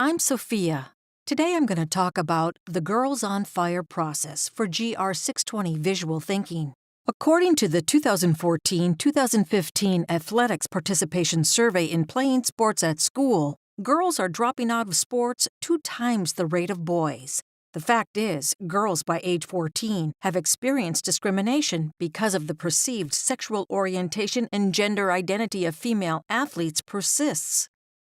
I'm Sophia. Today I'm going to talk about the Girls on Fire process for GR620 visual thinking. According to the 2014-2015 Athletics Participation Survey in playing sports at school, girls are dropping out of sports 2 times the rate of boys. The fact is, girls by age 14 have experienced discrimination because of the perceived sexual orientation and gender identity of female athletes persists.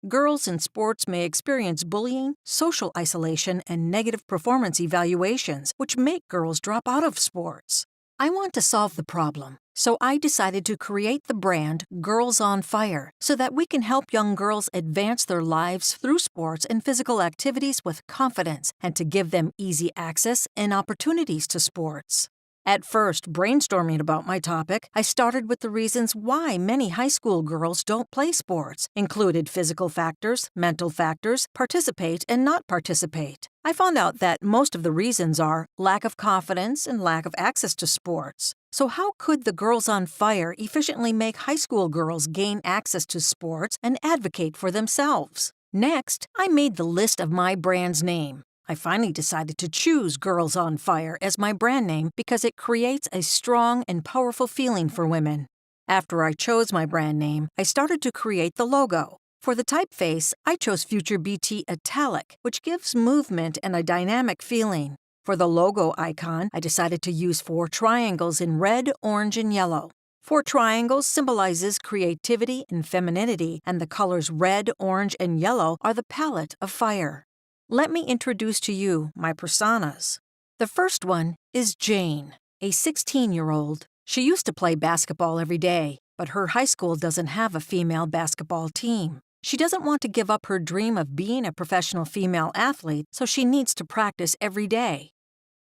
Girls in sports may experience bullying, social isolation, and negative performance evaluations, which make girls drop out of sports. I want to solve the problem, so I decided to create the brand Girls on Fire so that we can help young girls advance their lives through sports and physical activities with confidence and to give them easy access and opportunities to sports. At first, brainstorming about my topic, I started with the reasons why many high school girls don't play sports, included physical factors, mental factors, participate and not participate. I found out that most of the reasons are lack of confidence and lack of access to sports. So how could the Girls on Fire efficiently make high school girls gain access to sports and advocate for themselves? Next, I made the list of my brand's name. I finally decided to choose Girls on Fire as my brand name because it creates a strong and powerful feeling for women. After I chose my brand name, I started to create the logo. For the typeface, I chose Future BT Italic, which gives movement and a dynamic feeling. For the logo icon, I decided to use 4 triangles in red, orange, and yellow. 4 triangles symbolizes creativity and femininity, and the colors red, orange, and yellow are the palette of fire. Let me introduce to you my personas. The first one is Jane, a 16-year-old. She used to play basketball every day, but her high school doesn't have a female basketball team. She doesn't want to give up her dream of being a professional female athlete, so she needs to practice every day.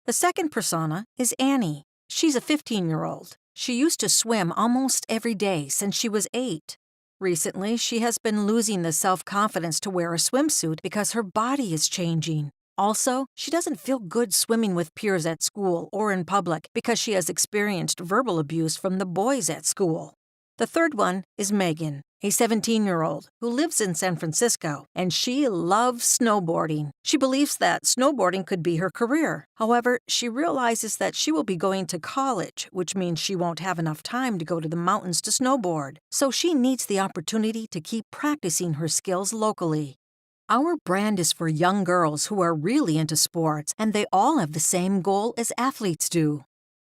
The second persona is Annie. She's a 15-year-old. She used to swim almost every day since she was 8. Recently, she has been losing the self-confidence to wear a swimsuit because her body is changing. Also, she doesn't feel good swimming with peers at school or in public because she has experienced verbal abuse from the boys at school. The third one is Megan, a 17-year-old who lives in San Francisco, and she loves snowboarding. She believes that snowboarding could be her career. However, she realizes that she will be going to college, which means she won't have enough time to go to the mountains to snowboard. So she needs the opportunity to keep practicing her skills locally. Our brand is for young girls who are really into sports, and they all have the same goal as athletes do.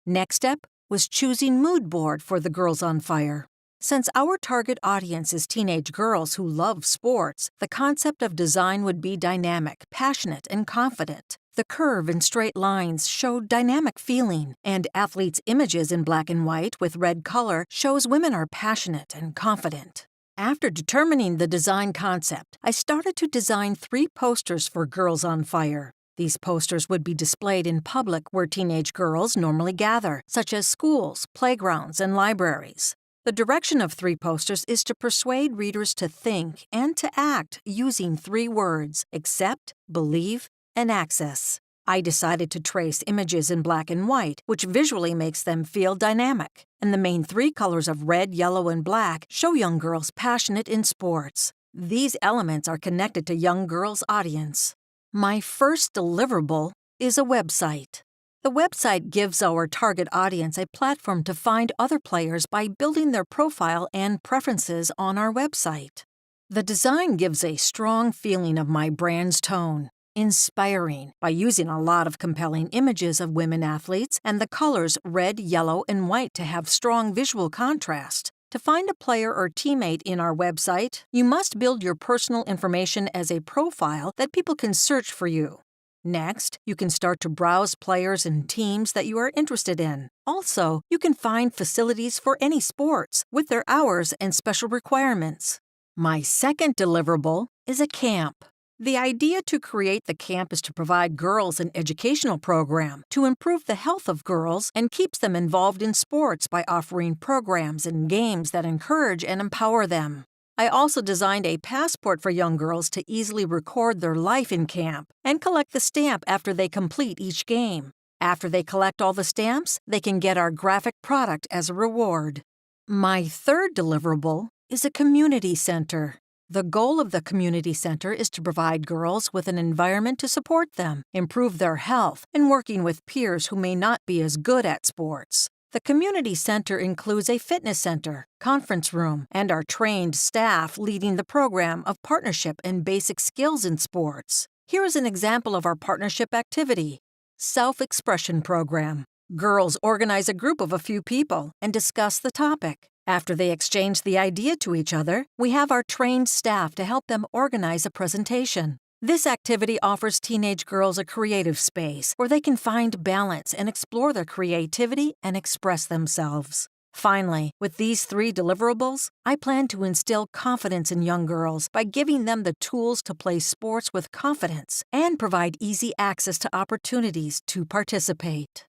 Next step was choosing mood board for the Girls on Fire. Since our target audience is teenage girls who love sports, the concept of design would be dynamic, passionate, and confident. The curve and straight lines show dynamic feeling, and athletes' images in black and white with red color shows women are passionate and confident. After determining the design concept, I started to design 3 posters for Girls on Fire. These posters would be displayed in public where teenage girls normally gather, such as schools, playgrounds, and libraries. The direction of 3 posters is to persuade readers to think and to act using 3 words: accept, believe, and access. I decided to trace images in black and white, which visually makes them feel dynamic. And the main 3 colors of red, yellow, and black show young girls passionate in sports. These elements are connected to young girls' audience. My first deliverable is a website. The website gives our target audience a platform to find other players by building their profile and preferences on our website. The design gives a strong feeling of my brand's tone, inspiring, by using a lot of compelling images of women athletes and the colors red, yellow, and white to have strong visual contrast. To find a player or teammate in our website, you must build your personal information as a profile that people can search for you. Next, you can start to browse players and teams that you are interested in. Also, you can find facilities for any sports with their hours and special requirements. My second deliverable is a camp. The idea to create the camp is to provide girls an educational program to improve the health of girls and keeps them involved in sports by offering programs and games that encourage and empower them. I also designed a passport for young girls to easily record their life in camp and collect the stamp after they complete each game. After they collect all the stamps, they can get our graphic product as a reward. My third deliverable is a community center. The goal of the community center is to provide girls with an environment to support them, improve their health, and working with peers who may not be as good at sports. The community center includes a fitness center, conference room, and our trained staff leading the program of partnership and basic skills in sports. Here is an example of our partnership activity. Self-expression program. Girls organize a group of a few people and discuss the topic. After they exchange the idea to each other, we have our trained staff to help them organize a presentation. This activity offers teenage girls a creative space where they can find balance and explore their creativity and express themselves. Finally, with these 3 deliverables, I plan to instill confidence in young girls by giving them the tools to play sports with confidence and provide easy access to opportunities to participate.